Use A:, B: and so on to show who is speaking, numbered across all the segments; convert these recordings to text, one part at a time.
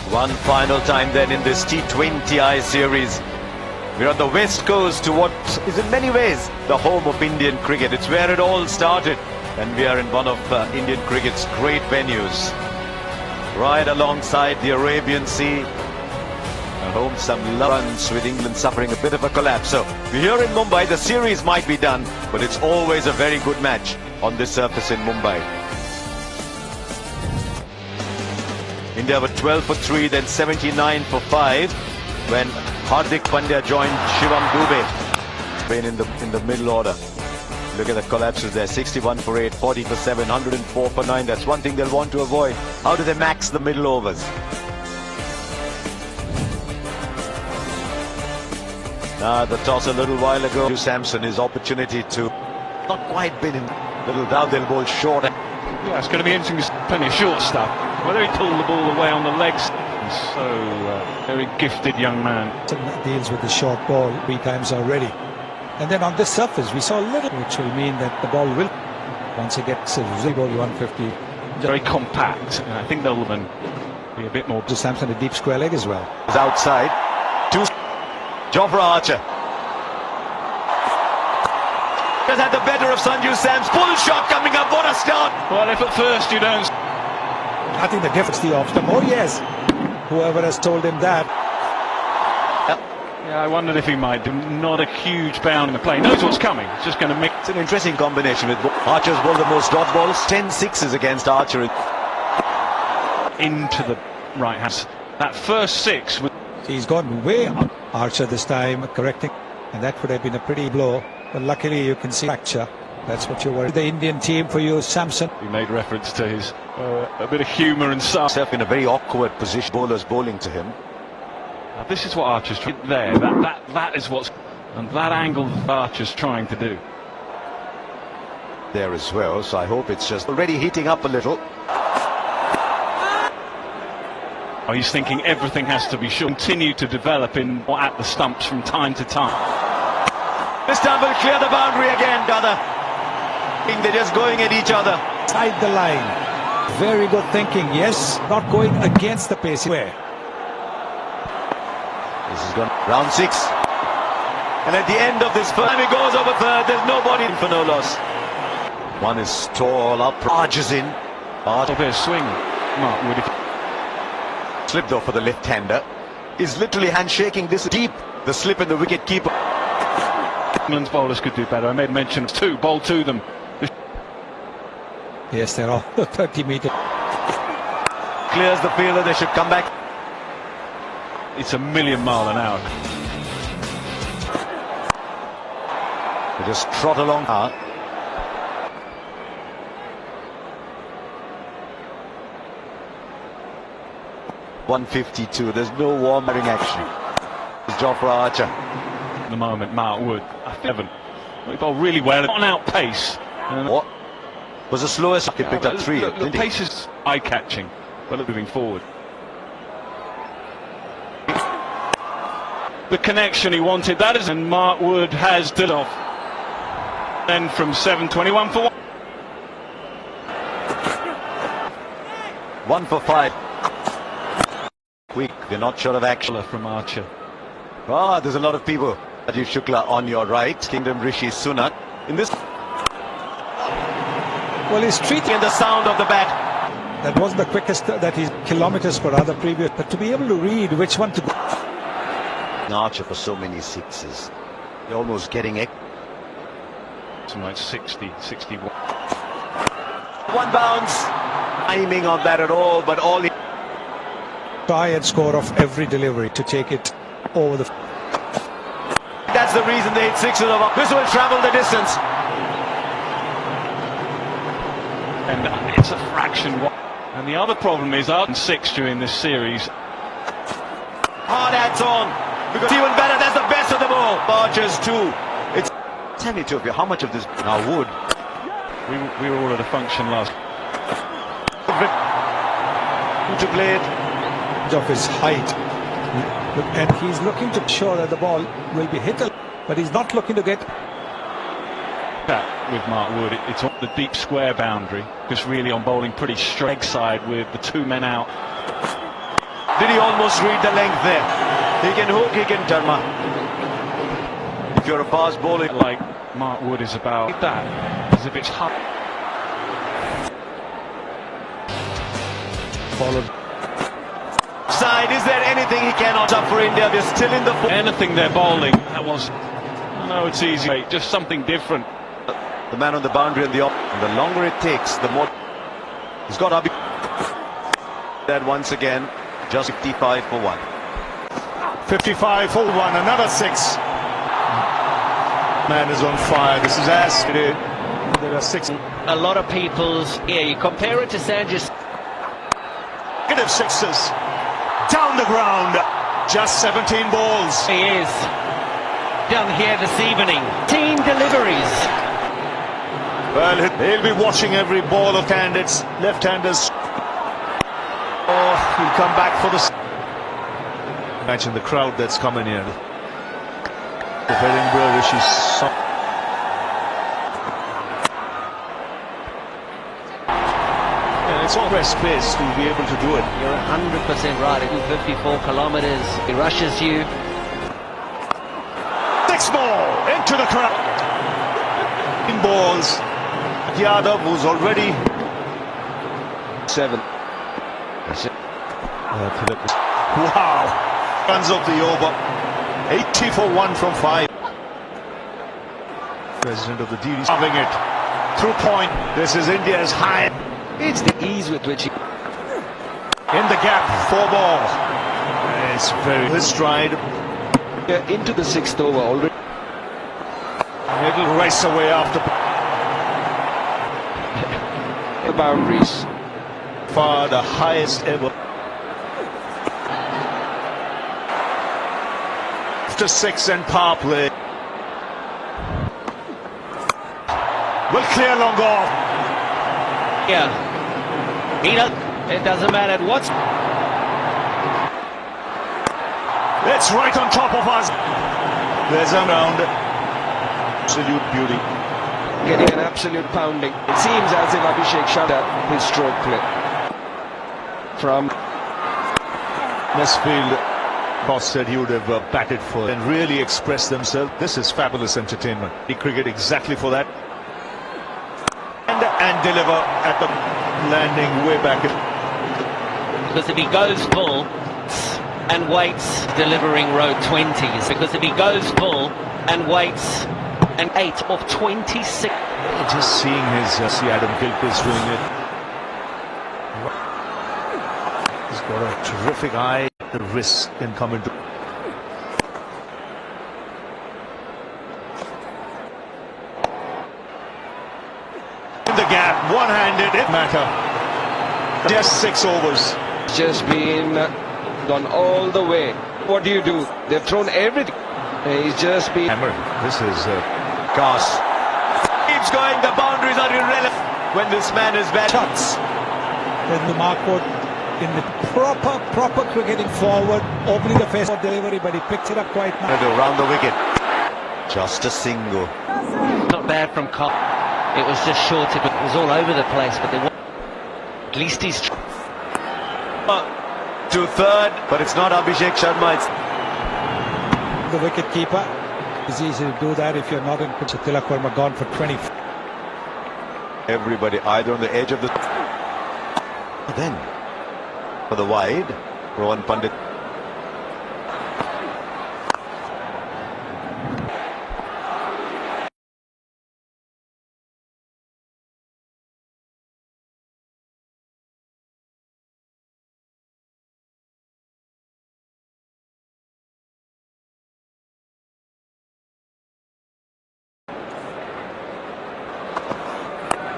A: One final time then in this T20I series. We're on the west coast to what is in many ways the home of Indian cricket. It's where it all started, and we are in one of Indian cricket's great venues. Right alongside the Arabian Sea. At home some runs with England suffering a bit of a collapse. So we're here in Mumbai. The series might be done, but it's always a very good match on this surface in Mumbai. India were 12 for 3, then 79 for 5 when Hardik Pandya joined Shivam Dube. Been in the middle order. Look at the collapses there. 61 for 8, 40 for 7, 104 for 9. That's one thing they'll want to avoid. How do they max the middle overs? The toss a little while ago. Samson, his opportunity to not quite been in. Little down, they'll bowl short.
B: Yeah, it's going to be interesting. Plenty of short stuff. Whether he pulled the ball away on the legs. So very gifted young man.
C: Deals with the short ball 3 times already. And then on this surface we saw a little, which will mean that the ball will, once it gets a ball 150.
B: Very compact. And I think they'll be a bit more.
C: To Samson a deep square leg as well.
A: It's outside. Jofra Archer has had the better of Sanju Sam's pull shot coming up. What a start!
B: Well, if at first you don't.
C: I think the difference the off them. Oh yes, whoever has told him that.
B: Yeah, I wondered if he might do. Not a huge bound in the play. Knows what's coming. It's just going to mix.
A: It's an interesting combination with Archer's bowled the most dot balls. 10 sixes against Archer.
B: Into the right hand. That first 6.
C: He's gone way up. Archer this time correcting, and that would have been a pretty blow. But luckily you can see fracture. That's what you were. The Indian team for you, Samson.
B: He made reference to his a bit of humour and stuff.
A: In a very awkward position. Bowlers bowling to him.
B: Now, this is what Archer's trying there. That is what's, and that angle Archer's trying to do.
A: There as well. So I hope it's just already heating up a little.
B: Oh, he's thinking everything has to be sure. Continue to develop in or at the stumps from time to time.
A: This time will clear the boundary again, Gather. They're just going at each other.
C: Side the line. Very good thinking. Yes, not going against the pace. Where?
A: This is gone round 6. And at the end of this first time he goes over third. There's nobody in for no loss. One is tall up, charges in.
B: A bit of swing. Mark Wood.
A: Slip though for the left-hander. Is literally handshaking this deep. The slip in the wicket keeper.
B: England's bowlers could do better. I made mention of 2. Bowl to them.
C: Yes, they're all 30 metres.
A: Clears the fielder. They should come back.
B: It's a million mile an hour.
A: They just trot along. 152. There's no warm action. Jofra Archer.
B: At the moment, Mark Wood. 7. He bowled really well. On out pace.
A: What was the slowest? He picked up 3.
B: The pace is eye-catching, but moving forward. The connection he wanted. That is, and Mark Wood has did off. Then from 7:21 for 1.
A: 1 for 5. Quick, they're not sure of action
B: from Archer.
A: There's a lot of people. Rajiv Shukla on your right, Kingdom Rishi Sunak. In this,
C: well, he's treating
A: the sound of the bat.
C: That wasn't the quickest that he's kilometers per hour previous, but to be able to read which one to go.
A: Archer for so many 6s. They're almost getting it.
B: Something like 60, 61.
A: One bounce. Timing on that at all, but all he
C: try and score off every delivery to take it over the.
A: That's the reason they hit 6 of them. This will travel the distance.
B: And it's a fraction. And the other problem is out and 6 during this series.
A: Hard hats on. Because even better, that's the best of them all. Archers 2. It's. Tell me, Topia, how much of this now would?
B: We were all at a function last.
A: To play it.
C: Of his height, and he's looking to show that the ball will be hit, but he's not looking to get
B: that with Mark Wood. It's on the deep square boundary, just really on bowling pretty straight side with the 2 men out.
A: Did he almost read the length there? He can hook, he can turn. If you're a fast bowler
B: Like Mark Wood is about that, as if it's hard.
C: Followed.
A: Side, is there anything he cannot up for India? We're still in the...
B: Anything they're bowling, that was... I know it's easy, mate, just something different.
A: The man on the boundary and the longer it takes, the more... He's got Abhi... That once again, just 55 for 1.
D: 55 for 1, another 6. Man is on fire. This is as there are 6.
E: A lot of people's ear. You compare it to Sanjay's.
D: Negative 6s. Down the ground. Just 17 balls.
E: He is done here this evening. Team deliveries.
D: Well, he'll be watching every ball of candidates. Left-handers. Oh, he'll come back for the... Imagine the crowd that's coming here. The Edinburgh Rishi's... It's all rest pace to be able to do it.
E: You're 100% right. 54 kilometers. He rushes you.
D: 6 more into the crowd. In balls. Yadav, who's already 7. That's it. Wow. Runs off the over. 80 for 1 from 5. President of the DD having it. Through point. This is India's high.
E: It's the ease with which he...
D: In the gap, 4 ball. It's very his stride.
E: into the 6th over already.
D: It'll race away after
E: The boundaries.
D: far the highest ever. After 6 and power play. Will clear long off.
E: Yeah. It doesn't matter what's...
D: It's right on top of us. There's a round. Absolute beauty.
F: Getting an absolute pounding. It seems as if Abhishek shut up his stroke play. From
D: Westfield, boss said he would have batted for and really expressed themselves. This is fabulous entertainment. The cricket exactly for that. And deliver at the landing way back.
E: Because if he goes full and waits, delivering road 20s. Because if he goes full and waits, an 8 of 26.
D: Just seeing his see Adam Gilchrist doing it. He's got a terrific eye. The wrist can come into. In the gap, one-handed, it matter. Just 6 overs.
F: just been gone all the way. What do? They've thrown everything. He's just been
D: Hammered. This is
A: Goss keeps going. The boundaries are irrelevant when this man is bad.
C: Shots. Then the Mark Wood in the proper cricketing forward, opening the face of delivery, but he picked it up quite nice.
A: Around the wicket. Just a single.
E: Not bad from Cobb. It was just short. It was all over the place, but at least he's...
A: To third, but it's not Abhishek Sharma. It's
C: The wicket keeper. It's easy to do that if you're not in control. Tilak Verma gone for 20.
A: everybody either on the edge of the... Then, for the wide, Rohan Pandit.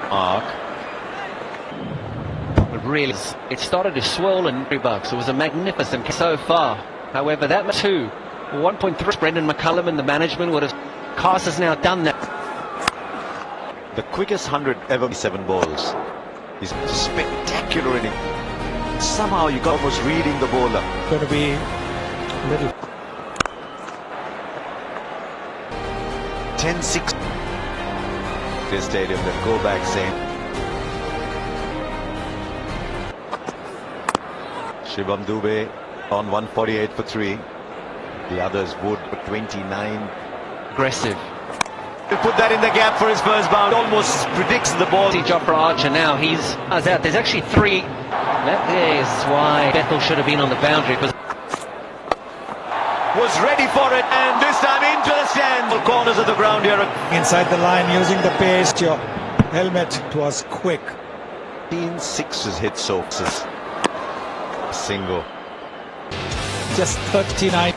A: Mark.
E: But really, it started to swirl and bucks. It was a magnificent so far. However, that was 2. 1.3. Brendan McCullum and the management would have... Cast has now done that.
A: The quickest 100 ever, 7 balls. He's spectacular in it. Somehow you got almost reading the bowler.
C: Going to be a little...
A: 10-6. This stadium, then go back saying Shivam Dubey On 148 for 3. The others would for 29.
E: Aggressive.
A: He'll put that in the gap for his first bound. Almost predicts the ball.
E: See job for Archer now. He's out. There's actually 3. That is why Bethel should have been on the boundary.
A: Was ready for it, and this time into the stand. All corners of the ground here.
C: Inside the line, using the pace. Your helmet was quick.
A: 6 hit Soaps. Single.
C: Just 39.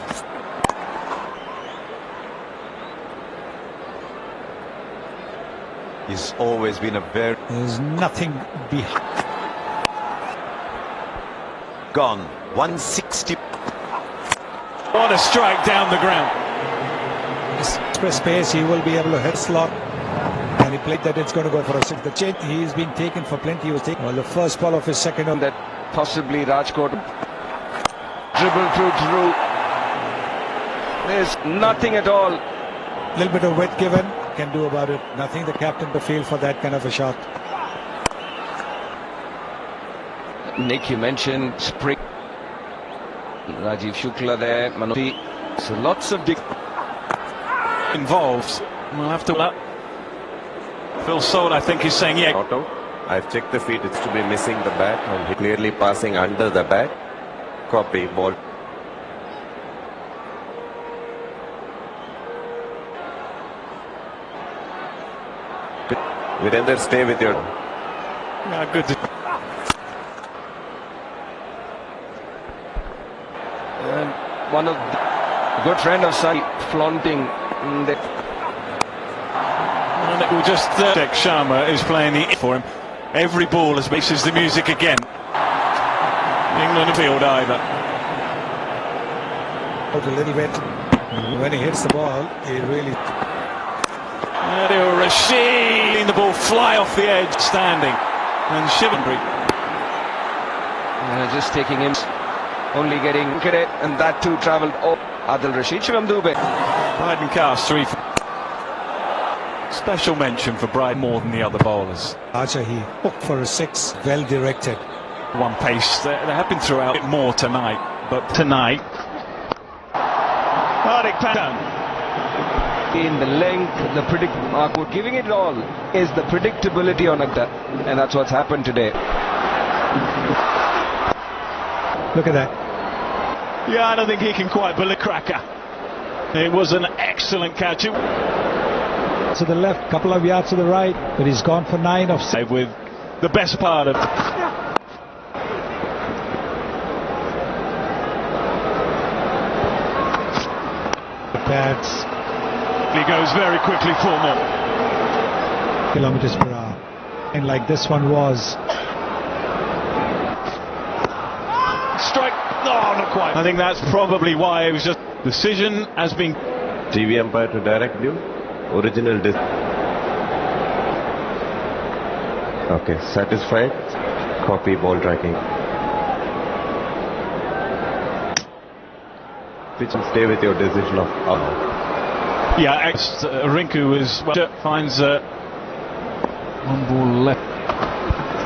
A: He's always been a very...
C: There's nothing behind.
A: Gone. 160.
B: What a strike down the ground.
C: Express pace, he will be able to hit slot. And he played that it's going to go for a 6. The change, he's been taken for plenty. He was taken. Well, the first ball of his second.
F: That possibly Rajkot dribble through. There's nothing at all.
C: A little bit of width given. Can do about it. Nothing the captain to feel for that kind of a shot.
F: Nick, you mentioned Spring. Rajiv Shukla there. Manopi. So lots of
B: Involves. We'll have to... Phil Soul, I think, is saying, yeah.
G: Not out. I've checked the feet. It's to be missing the bat and he clearly passing under the bat. Copy ball. Virender, stay with your...
B: Yeah, good.
F: one of the good friend of Sai flaunting the...
B: And it will just... Dick Sharma is playing the for him. Every ball as misses the music again. England field either.
C: Out a little bit. When he hits the ball, he really...
B: Adil Rashid, the ball fly off the edge, standing. And Shivandri.
F: just taking him, only getting it, and that too travelled. Oh, Adil Rashid, Shivam Dubey.
B: Bryden Cast 3. Special mention for Bryden more than the other bowlers.
C: Archer, he hooked for a 6, well directed.
B: One pace. They have been throughout it more tonight, but tonight. Hardik Pandya.
F: In the length, the giving it all is the predictability on it, and that's what's happened today.
C: Look at that.
B: Yeah, I don't think he can quite believe cracker. It was an excellent catch.
C: To the left, couple of yards to the right, but he's gone for 9 of 6.
B: With the best part of...
C: The pads.
B: He goes very quickly for more.
C: Kilometers per hour. And like this one was.
B: Strike. No, not quite. I think that's probably why it was just... Decision has been...
G: TV umpire to direct you. Original Okay, satisfied. Copy ball tracking. Pitch and stay with your decision of
B: Yeah, Rinku is finds one ball left.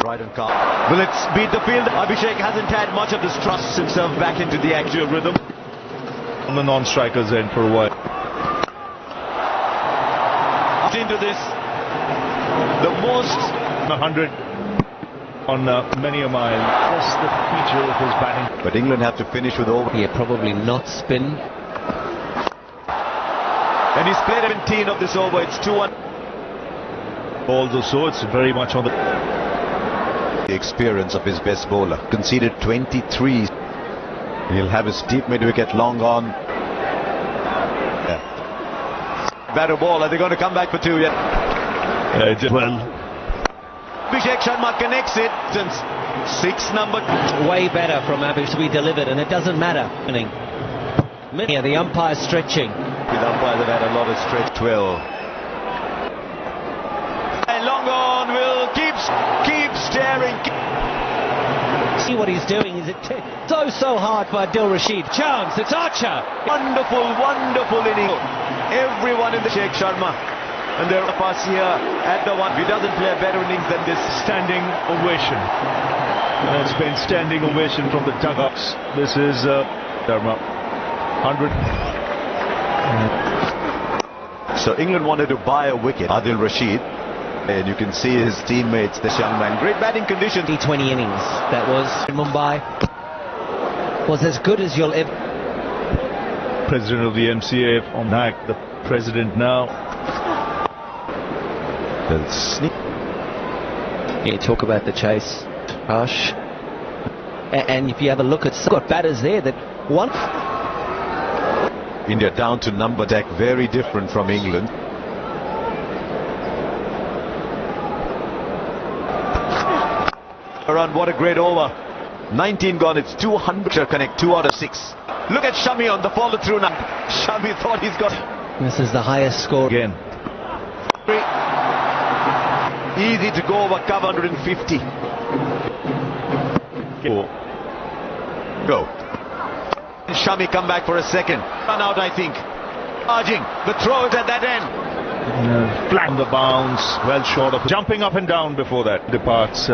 A: Right and calm. Will it beat the field? Abhishek hasn't had much of this thrust himself back into the actual rhythm.
D: On the non-strikers end for a while.
A: Into this, the most
D: 100 on many a mile. That's the feature of his batting.
A: But England have to finish with over.
E: Yeah, probably not spin.
A: And he's played 17 of this over. It's 2-1.
D: Balls or so, it's very much on the
A: experience of his best bowler. Conceded 23. He'll have his deep mid-wicket long on. Batter ball. Are they going to come back for 2 yet?
D: well.
A: Abhishek Sharma connects it. 6 number.
E: Way better from Abu to be delivered, and it doesn't matter. Yeah, the umpire stretching.
A: The umpires have had a lot of stretch. 12. And long on will keep staring.
E: See what he's doing. Is it so hard by Adil Rashid? Chance. It's Archer.
A: Wonderful inning. Everyone in the Sheikh Sharma. And they're pass here at the one. He doesn't play a better innings than this.
D: Standing ovation. And it's been standing ovation from the dugouts. This is Dharma. 100.
A: So England wanted to buy a wicket, Adil Rashid. And you can see his teammates, this young man. Great batting condition.
E: T20 innings that was in Mumbai was as good as you'll ever.
D: President of the MCA on Naik, the president now.
E: Yeah, talk about the chase, Ash. And if you have a look at, got batters there that one.
A: India down to number deck, very different from England. Around, what a great over. 19 gone, it's 200 connect, 2 out of 6. Look at Shami on the follow through now. Shami thought he's got.
E: This is the highest score
D: Again.
A: Easy to go over cover 150. Go. Shami come back for a second. Run out, I think. Charging. The throw is at that end.
D: Flat on the bounce, well short of jumping up and down before that. Departs.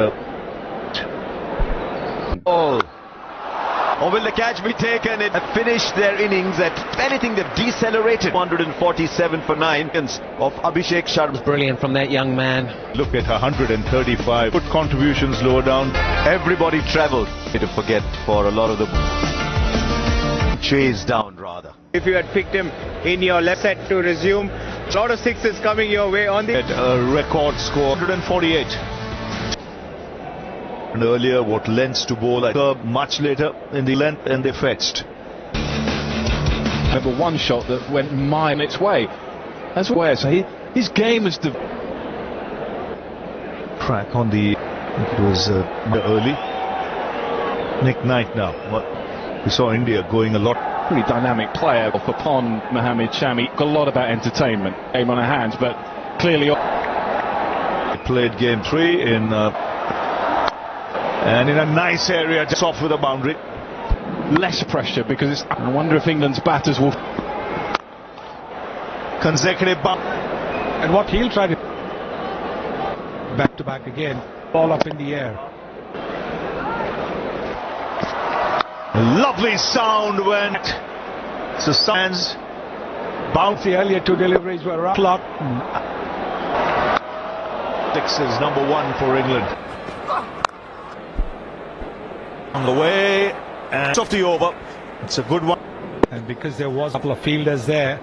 A: Or will the catch be taken? It finished their innings at anything that decelerated. 147 for 9 of Abhishek Sharma.
E: brilliant from that young man.
D: Look at 135. Good contributions lower down.
A: Everybody travelled to forget for a lot of the chase down rather.
H: If you had picked him in your left set to resume, a lot of sixes coming your way on the
D: At a record score 148. And earlier what lengths to bowl much later in the length, and they fetched.
B: Remember one shot that went mile its way. That's where, so his game is the
D: Crack on the, it was early. Nick Knight now. We saw India going a lot.
B: pretty dynamic player off upon Mohammad Shami. Got a lot about entertainment. Game on our hands, but clearly.
D: He played game 3 in and in a nice area, just off with a boundary.
B: Less pressure because it's. I wonder if England's batters will.
D: Consecutive bump.
C: And what he'll try to back to back again, ball up in the air.
D: Lovely sound when so stands
C: Bounce. The earlier 2 deliveries were up. Clock.
D: 6 is number 1 for England. On the way and off the over. It's a good one.
C: And because there was a couple of fielders there,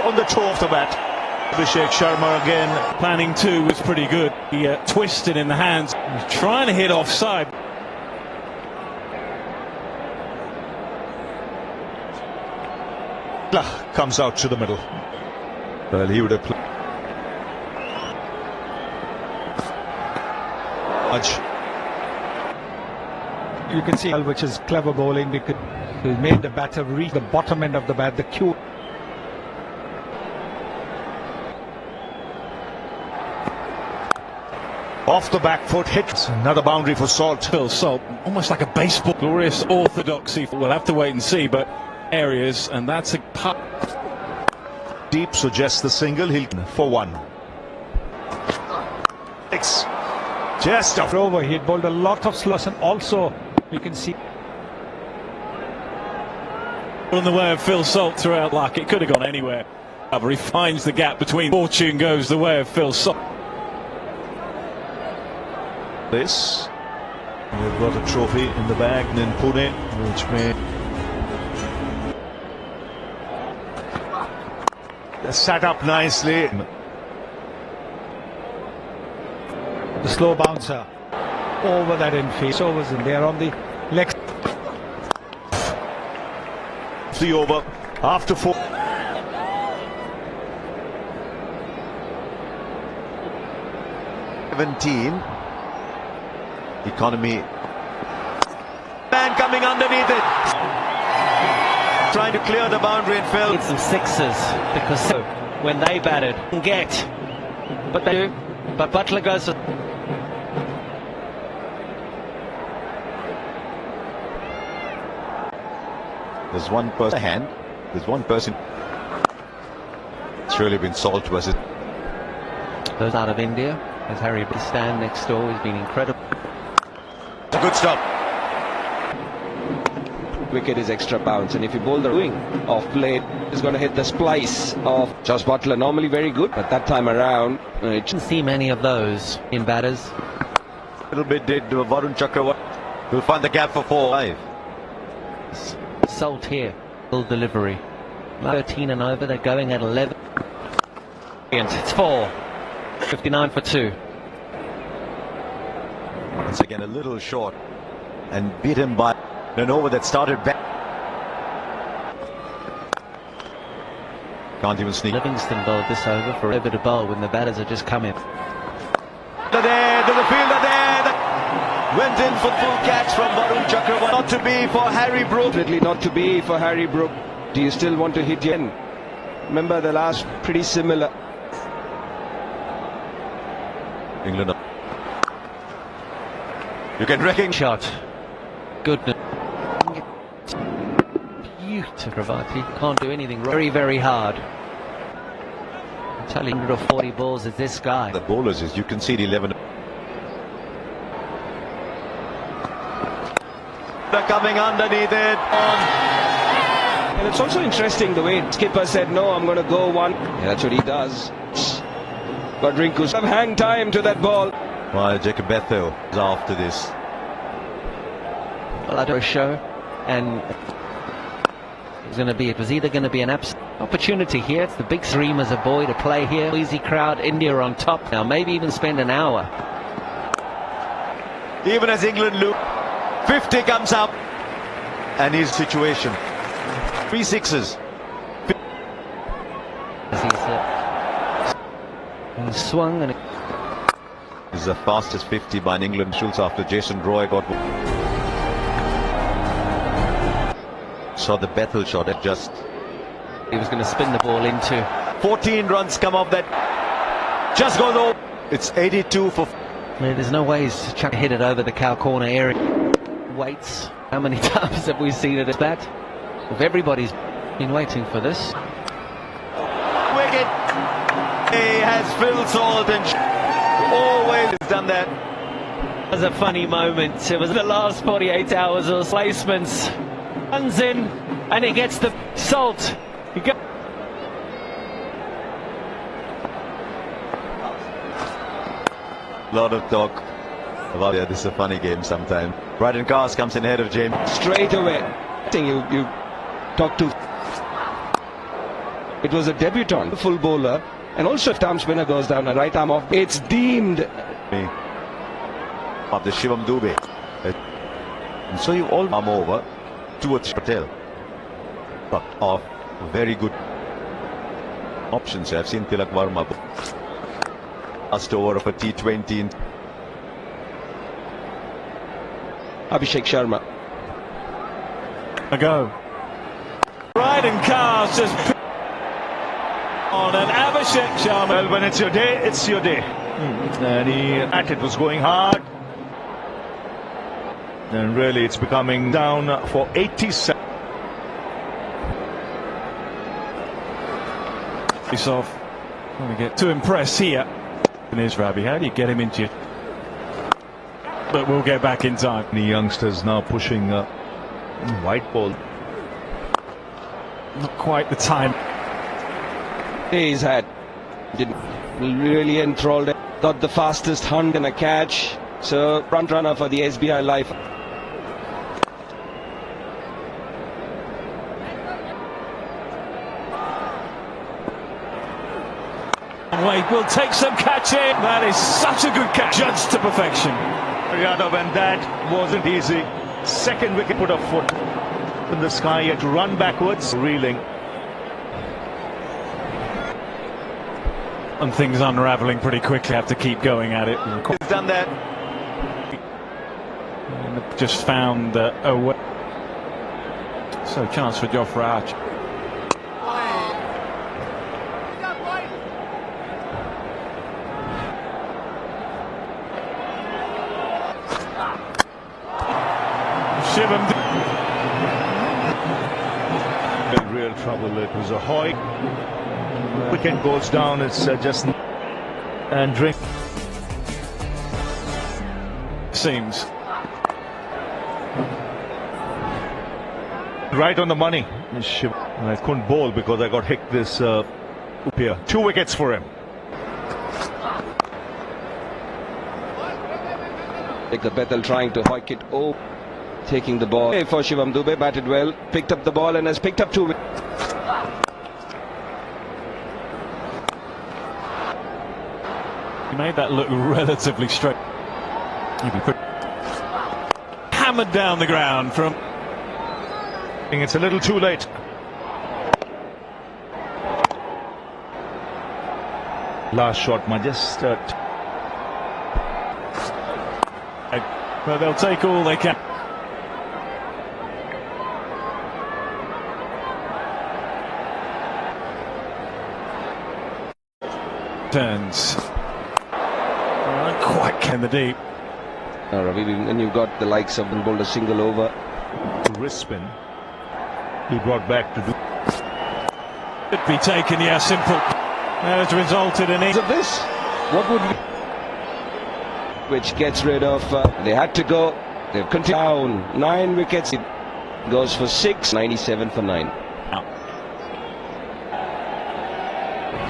D: on the toe of the bat. Abhishek Sharma again.
I: Planning 2 was pretty good. He twisted in the hands. He was trying to hit offside.
D: Comes out to the middle.
A: Well, he would have played.
C: you can see which is clever bowling because he made the batter reach the bottom end of the bat, the cue.
D: Off the back foot, hits another boundary for Salt.
I: Phil Salt, almost like a baseball. Glorious orthodoxy. We'll have to wait and see, but areas, and that's a putt.
D: Deep, so just the single, he'll for 1. 6. Just off.
C: Over, he had bowled a lot of slows, and also you can see
I: On the way of Phil Salt throughout luck, it could have gone anywhere. He finds the gap between. Fortune goes the way of Phil Salt.
D: This. We've got a trophy in the bag in Pune, which may. Sat up nicely.
C: the slow bouncer over that infield. Overs in there on the leg.
D: The over after 4.
A: Economy. Man coming underneath it. Trying to clear the boundary and fell.
E: Get some sixes because when they batted, get. But they do. But Butler goes.
A: There's one person hand. There's one person. It's really been salt to us.
E: Those out of India, as Harry stand next door, has been incredible.
A: It's a good stop.
F: Wicket is extra bounce, and if you bowl the wing off plate, it's going to hit the splice of Josh Butler. Normally very good, but that time around, it
E: Didn't see many of those in batters.
A: A little bit did Varun Chakravarti. Will find the gap for 4-5.
E: Salt here, full delivery. 13 and over, they're going at 11. It's 4. 59 for 2.
A: Once again a little short and beat him by an over that started back. Can't even sneak.
E: Livingston bowled this over for ever to bowl when the batters are just coming.
A: There, to the fielder there. That went in for full catch from Varun Chakravarti. Not to be for Harry Brook.
F: definitely not to be for Harry Brook. Do you still want to hit again? Remember the last, pretty similar.
A: England. You can reckon
E: Shot. Goodness. Beautiful. Pravati can't do anything wrong. Very, very hard. I'm telling you, 140 balls is this guy.
A: the bowlers is you concede 11. They're coming underneath it.
F: And it's also interesting the way skipper said, no, I'm going to go one. Yeah, that's what he does. But Rinku's have hang time to that ball.
A: Well, Jacob Bethel is after this.
E: Well, I do a show, and it was either going to be an opportunity here. It's the big dream as a boy to play here. Easy crowd, India on top now. Maybe even spend an hour.
A: Even as England look, 50 comes up, and his situation. 3 sixes.
E: As he swung and.
A: This is the fastest 50 by an England Schultz after Jason Roy got. Saw the Bethel shot at just.
E: He was going to spin the ball into.
A: 14 runs come off that. Just goes over. It's 82 for.
E: There's no ways to chuck hit it over the cow corner area. Waits. How many times have we seen it at bat? If everybody's been waiting for this.
A: Wicket. He has Phil Salt and always done that.
E: It was a funny moment. It was the last 48 hours of placements. Runs in and he gets the Salt. He got.
A: Lot of talk about this is a funny game sometime. Bryden Cars comes in ahead of James.
F: Straight away. I think you talk to. It was a debutant, full bowler. And also if arm spinner goes down, a right arm off, it's deemed.
A: Of the Shivam Dubey. And so you all arm over towards Patel. But off very good options. I've seen Tilak Varma. Last over of a T20.
F: Abhishek Sharma.
I: A go. Bryden Cars just on an Abhishek Sharma.
D: Well, when it's your day, it's your day. And it was going hard. And really it's becoming down for 87.
I: He's off. Trying to get to impress here. And here's Ravi. How do you get him into your... But we'll get back in time.
D: The youngsters now pushing white ball.
I: Not quite the time.
F: He's had. Didn't really enthralled. Got the fastest hunt and a catch. So front runner for the SBI Life.
I: Wade will take some catching. That is such a good catch. Judged to perfection.
D: Yadav, and that wasn't easy. Second wicket, put a foot in the sky, yet to run backwards, reeling.
I: And things unravelling pretty quickly. Have to keep going at it.
A: He's done that.
I: And just found a way. So chance for Jofra Archer. Shivam.
D: trouble. It was a Hoy. Wicket goes down. It's just and drink.
I: Seems
D: right on the money. I couldn't bowl because I got hit this up here. 2 wickets for him.
F: Take the Bethel trying to hoik it over. Taking the ball for Shivam Dube, batted well, picked up the ball and has picked up 2 wickets.
I: he made that look relatively straight. He'd be pretty hammered down the ground from.
D: I think it's a little too late. Last shot, just
I: But they'll take all they can. Turns. Quite in the deep.
F: Ravi, and you've got the likes of bowled a single over.
D: Wrist spin. He brought back to do.
I: Could be taken, yeah, simple. Has resulted in it.
F: Of this, what would which gets rid of? They had to go. They've continued down 9 wickets. It goes for 6. 97 for 9.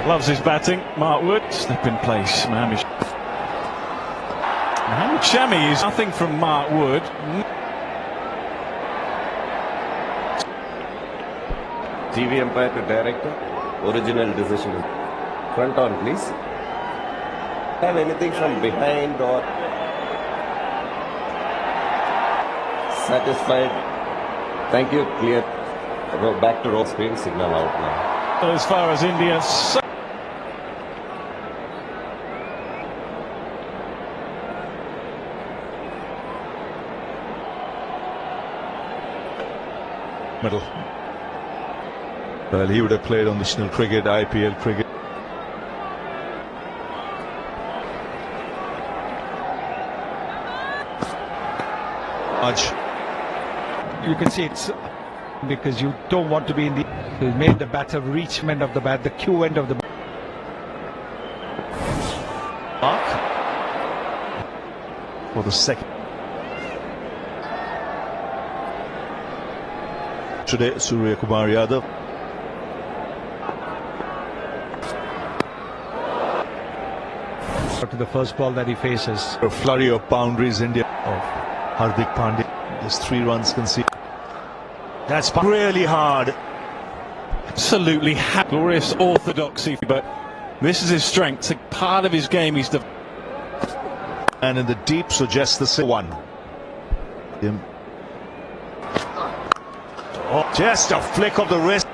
I: Loves his batting. Mark Wood. Step in place. Mohammed Shami is nothing from Mark Wood.
G: TV umpire to director. Original decision. Front on, please. Have anything from behind or satisfied? Thank you. Clear. Back to raw screen. Signal out now.
I: As far as India.
D: Middle. Well, he would have played on national cricket, IPL cricket.
C: You can see it's because you don't want to be in the. He made the batter reach end of the bat, the Q end of the bat.
D: Mark for the second. Today, Surya Kumar Yadav.
C: To the first ball that he faces.
D: A flurry of boundaries, India. Of Hardik Pandya. Just 3 runs conceded. That's really hard.
I: Absolutely glorious orthodoxy, but this is his strength. It's part of his game. He's the.
D: And in the deep, so just the one. Oh, just a flick of the wrist.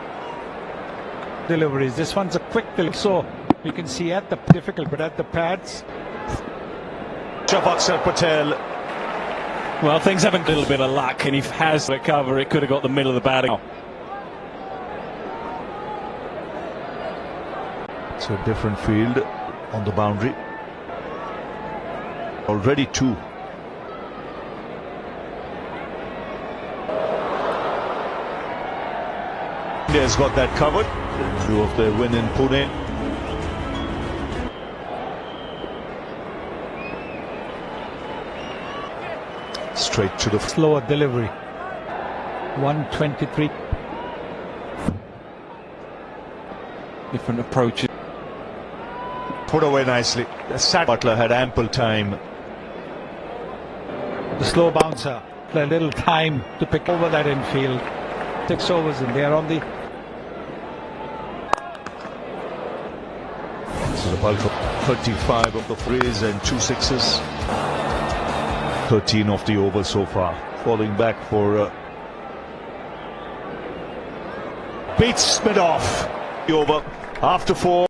C: Deliveries. This one's a quick delivery. So you can see at the difficult, but at the pads.
D: Shafaq Patel.
I: Well, things haven't a little bit of luck, and he has the cover. It could have got the middle of the batting.
D: It's a different field on the boundary. Already 2. India's got that covered. In view of their win in Pune. Straight to the
C: slower delivery. 123.
I: Different approaches.
D: Put away nicely. Butler had ample time.
C: The slow bouncer. A little time to pick over that infield. 6 overs and they are on the.
D: So the bulk of 35 of the threes and 2 sixes. 13 of the over so far. Falling back for beats mid off. The over after 4.